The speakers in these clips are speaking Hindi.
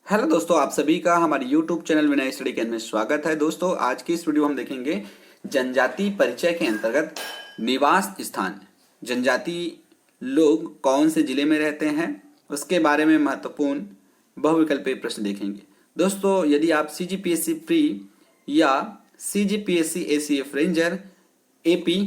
हेलो दोस्तों, आप सभी का हमारे YouTube channel Vinay study can में स्वागत है। दोस्तों, आज की इस वीडियो हम देखेंगे जनजाति परिचय के अंतर्गत निवास स्थान। जनजाति लोग कौन से जिले में रहते हैं, उसके बारे में महत्वपूर्ण बहुविकल्पीय प्रश्न देखेंगे। दोस्तों, यदि आप CGPSC प्री या CGPSC ACF ranger AP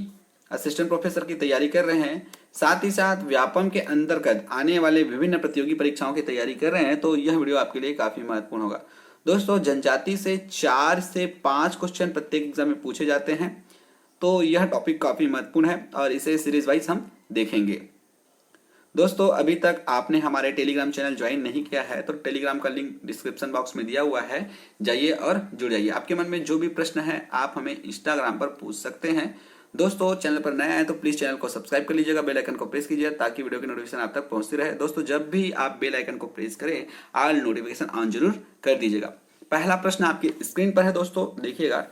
assistant professor की तैयारी कर रहे हैं, साथ ही साथ व्यापम के अंतर्गत आने वाले विभिन्न प्रतियोगी परीक्षाओं की तैयारी कर रहे हैं, तो यह वीडियो आपके लिए काफी महत्वपूर्ण होगा। दोस्तों, जनजाति से 4 से 5 क्वेश्चन प्रत्येक एग्जाम में पूछे जाते हैं, तो यह टॉपिक काफी महत्वपूर्ण है और इसे सीरीज वाइज हम देखेंगे। दोस्तों, अभी तक आपने हमारे टेलीग्राम चैनल ज्वाइन नहीं किया है तो टेलीग्राम का लिंक डिस्क्रिप्शन बॉक्स में दिया हुआ है, जाइए और जुड़ जाइए। आपके मन में जो भी प्रश्न है आप हमें इंस्टाग्राम पर पूछ सकते हैं। दोस्तों, चैनल पर नया है तो प्लीज चैनल को सब्सक्राइब कर लीजिएगा, बेल आइकन को प्रेस कीजिए ताकि वीडियो की नोटिफिकेशन आप तक पहुंचती रहे। दोस्तों, जब भी आप बेल आइकन को प्रेस करें ऑल नोटिफिकेशन ऑन जरूर कर दीजिएगा। पहला प्रश्न आपकी स्क्रीन पर है, दोस्तों देखिएगा।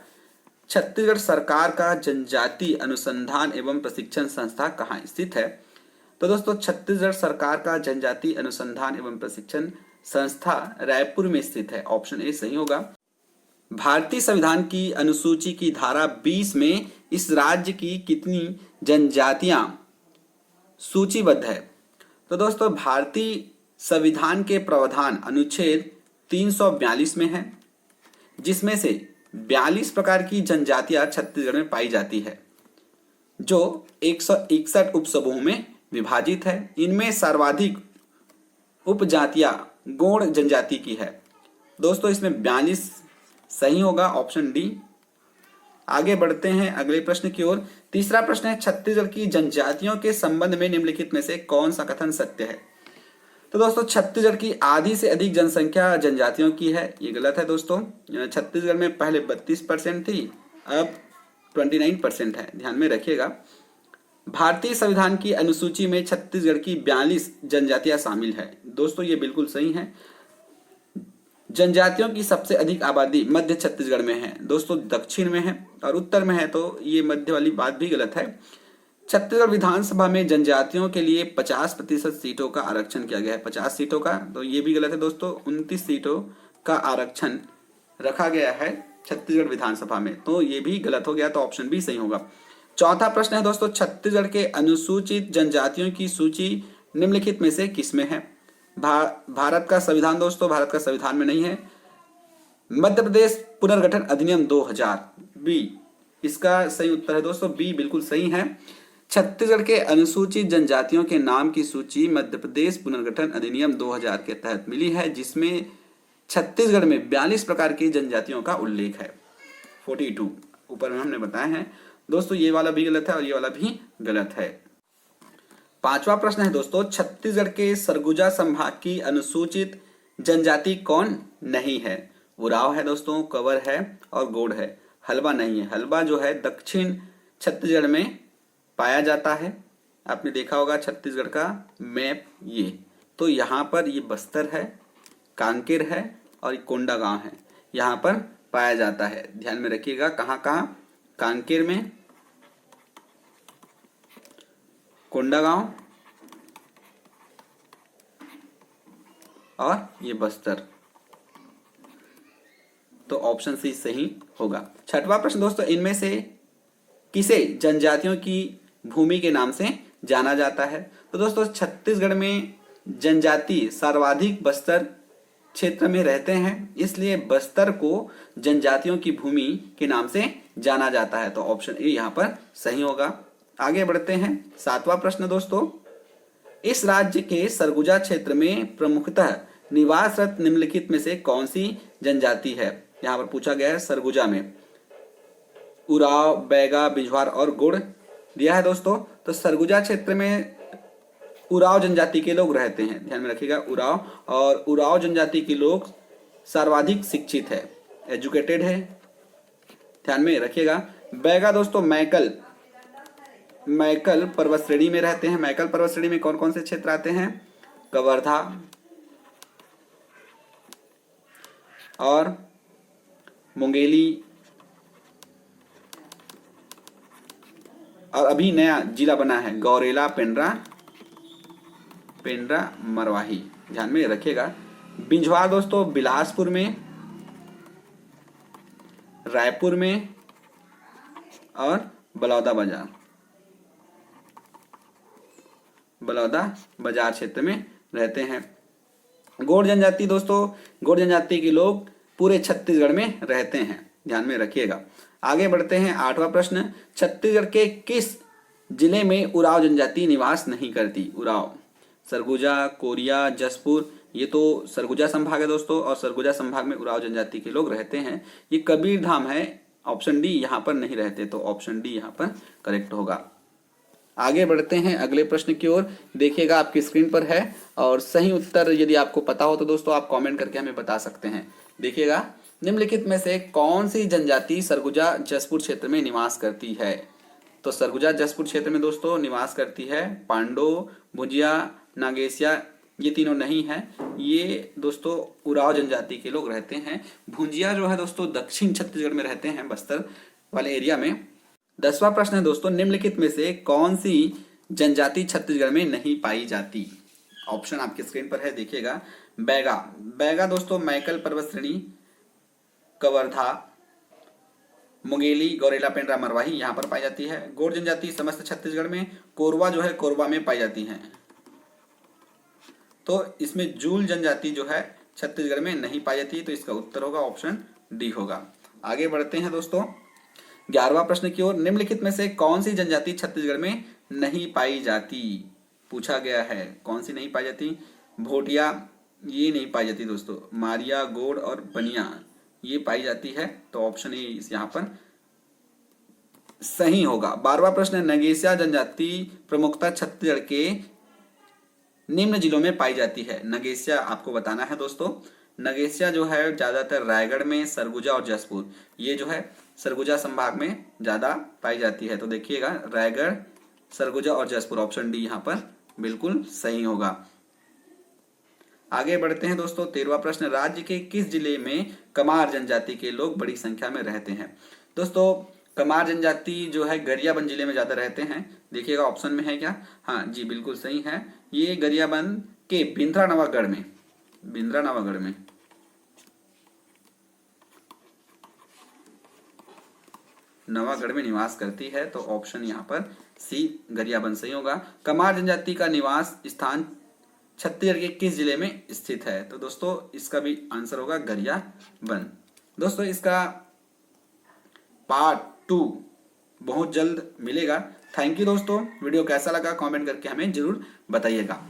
छत्तीसगढ़ सरकार का जनजाति अनुसंधान एवं प्रशिक्षण संस्था कहाँ स्थित है? तो दोस्तों, छत्तीसगढ़ सरकार का जनजाति अनुसंधान एवं प्रशिक्षण संस्था रायपुर में स्थित है। ऑप्शन ए सही होगा। भारतीय संविधान की अनुसूची की धारा 20 में इस राज्य की कितनी जनजातियां सूचीबद्ध है? तो दोस्तों, भारतीय संविधान के प्रावधान अनुच्छेद 342 में है, जिसमें से 42 प्रकार की जनजातियां छत्तीसगढ़ में पाई जाती है, जो 161 उपसमूहों में विभाजित है। इनमें सर्वाधिक उपजातियां गौड़ जनजाति की है। दोस्तों, इसमें 42 सही होगा, ऑप्शन डी। आगे बढ़ते हैं अगले प्रश्न की ओर। तीसरा प्रश्न है, छत्तीसगढ़ की जनजातियों के संबंध में निम्नलिखित में से कौन सा कथन सत्य है? तो दोस्तों, छत्तीसगढ़ की आधी से अधिक जनसंख्या जनजातियों की है, ये गलत है। दोस्तों, छत्तीसगढ़ में पहले 32% थी, अब 29% है, ध्यान में रखिएगा। भारतीय संविधान की अनुसूची में छत्तीसगढ़ की 42 जनजातियां शामिल है। दोस्तों, ये बिल्कुल सही है। जनजातियों की सबसे अधिक आबादी मध्य छत्तीसगढ़ में है। दोस्तों, दक्षिण में है और उत्तर में है, तो ये मध्य वाली बात भी गलत है। छत्तीसगढ़ विधानसभा में जनजातियों के लिए 50% सीटों का आरक्षण किया गया है, 50 सीटों का, तो ये भी गलत है। दोस्तों, 29 सीटों का आरक्षण रखा गया है छत्तीसगढ़ विधानसभा में, तो ये भी गलत हो गया, तो ऑप्शन बी सही होगा। चौथा प्रश्न है, दोस्तों, छत्तीसगढ़ के अनुसूचित जनजातियों की सूची निम्नलिखित में से किसमें है? भारत का संविधान, दोस्तों भारत का संविधान में नहीं है। मध्य प्रदेश पुनर्गठन अधिनियम 2000 बी इसका सही उत्तर है। दोस्तों, बी बिल्कुल सही है। छत्तीसगढ़ के अनुसूचित जनजातियों के नाम की सूची मध्य प्रदेश पुनर्गठन अधिनियम 2000 के तहत मिली है, जिसमें छत्तीसगढ़ में 42 प्रकार की जनजातियों का उल्लेख है। 42 ऊपर में हमने बताया है। दोस्तों, ये वाला भी गलत है और ये वाला भी गलत है। पांचवा प्रश्न है, दोस्तों, छत्तीसगढ़ के सरगुजा संभाग की अनुसूचित जनजाति कौन नहीं है? उराव है दोस्तों, कंवर है और गोंड है। हल्बा नहीं है। हल्बा जो है दक्षिण छत्तीसगढ़ में पाया जाता है। आपने देखा होगा छत्तीसगढ़ का मैप, ये तो यहाँ पर ये बस्तर है, कांकेर है और कोंडागांव है, यहाँ पर पाया जाता है। ध्यान में रखिएगा, कहाँ कहाँ? कांकेर में, कोंडागांव और ये बस्तर, तो ऑप्शन सी सही होगा। छठवां प्रश्न, दोस्तों, इनमें से किसे जनजातियों की भूमि के नाम से जाना जाता है? तो दोस्तों, छत्तीसगढ़ में जनजाति सर्वाधिक बस्तर क्षेत्र में रहते हैं, इसलिए बस्तर को जनजातियों की भूमि के नाम से जाना जाता है, तो ऑप्शन ए यहाँ पर सही होगा। आगे बढ़ते हैं। सातवां प्रश्न, दोस्तों, इस राज्य के सरगुजा क्षेत्र में प्रमुखतः निवासरत निम्नलिखित में से कौन सी जनजाति है? यहाँ पर पूछा गया है सरगुजा में उराव, बैगा, बिझवार और गुड़ दिया है। दोस्तों, तो सरगुजा क्षेत्र में उराव जनजाति के लोग रहते हैं, ध्यान में रखिएगा, उराव, और उराव जनजाति के लोग सर्वाधिक शिक्षित है, एजुकेटेड है, ध्यान में रखिएगा। बैगा, दोस्तों, मैकल पर्वत श्रेणी में रहते हैं। मैकल पर्वत श्रेणी में कौन कौन से क्षेत्र आते हैं? कवर्धा और मुंगेली, और अभी नया जिला बना है गौरेला, पेंड्रा, मरवाही, ध्यान में रखिएगा। बिंझवार दोस्तों बिलासपुर में, रायपुर में और बलौदा बाजार क्षेत्र में रहते हैं। गौड़ जनजाति दोस्तों, गौड़ जनजाति के लोग पूरे छत्तीसगढ़ में रहते हैं, ध्यान में रखिएगा। आगे बढ़ते हैं, 8वां प्रश्न, छत्तीसगढ़ के किस जिले में उराव जनजाति निवास नहीं करती? उराव, सरगुजा, कोरिया, जसपुर, ये तो सरगुजा संभाग है दोस्तों, और सरगुजा संभाग में उराव जनजाति के लोग रहते हैं। ये कबीरधाम है, ऑप्शन डी, यहाँ पर नहीं रहते, तो ऑप्शन डी यहाँ पर करेक्ट होगा। आगे बढ़ते हैं अगले प्रश्न की ओर, देखिएगा आपकी स्क्रीन पर है, और सही उत्तर यदि आपको पता हो तो दोस्तों आप कमेंट करके हमें बता सकते हैं। देखिएगा, निम्नलिखित में से कौन सी जनजाति सरगुजा जसपुर क्षेत्र में निवास करती है? तो सरगुजा जसपुर क्षेत्र में दोस्तों निवास करती है पांडो, भुजिया, नागेसिया, ये तीनों नहीं है, ये दोस्तों उराव जनजाति के लोग रहते हैं। भुजिया जो है दोस्तों दक्षिण छत्तीसगढ़ में रहते हैं, बस्तर वाले एरिया में। 10वां प्रश्न है दोस्तों, निम्नलिखित में से कौन सी जनजाति छत्तीसगढ़ में नहीं पाई जाती? ऑप्शन आपके स्क्रीन पर है, देखिएगा। बैगा, बैगा दोस्तों मैकल पर्वत श्रेणी, कवर्धा, मुंगेली, गौरेला, पेंड्रा, मरवाही यहाँ पर पाई जाती है। गौड़ जनजाति समस्त छत्तीसगढ़ में, कोरवा जो है कोरबा में पाई जाती है। तो इसमें जूल जनजाति जो है छत्तीसगढ़ में नहीं पाई जाती, तो इसका उत्तर होगा ऑप्शन डी होगा। आगे बढ़ते हैं दोस्तों 11वां प्रश्न की ओर, निम्नलिखित में से कौन सी जनजाति छत्तीसगढ़ में नहीं पाई जाती? पूछा गया है कौन सी नहीं पाई जाती। भोटिया ये नहीं पाई जाती दोस्तों, मारिया, गोड़ और बनिया ये पाई जाती है, तो ऑप्शन ए यहाँ पर सही होगा। 12वां प्रश्न, नगेसिया जनजाति प्रमुखता छत्तीसगढ़ के निम्न जिलों में पाई जाती है। नगेसिया आपको बताना है दोस्तों, नगेसिया जो है ज्यादातर रायगढ़ में, सरगुजा और जसपुर, ये जो है सरगुजा संभाग में ज्यादा पाई जाती है। तो देखिएगा रायगढ़, सरगुजा और जसपुर, ऑप्शन डी यहाँ पर बिल्कुल सही होगा। आगे बढ़ते हैं दोस्तों 13वां प्रश्न, राज्य के किस जिले में कमार जनजाति के लोग बड़ी संख्या में रहते हैं? दोस्तों कमार जनजाति जो है गरियाबंद जिले में ज्यादा रहते हैं। देखिएगा ऑप्शन में है क्या? हाँ जी बिल्कुल सही है, ये गरियाबंद के बिंद्रानवागढ़ में, बिंद्रानवागढ़ में नवागढ़ में निवास करती है, तो ऑप्शन यहाँ पर सी गरियाबंद सही होगा। कमार जनजाति का निवास स्थान छत्तीसगढ़ के किस जिले में स्थित है? तो दोस्तों इसका भी आंसर होगा गरियाबंद। दोस्तों इसका पार्ट 2 बहुत जल्द मिलेगा। थैंक यू दोस्तों, वीडियो कैसा लगा कमेंट करके हमें जरूर बताइएगा।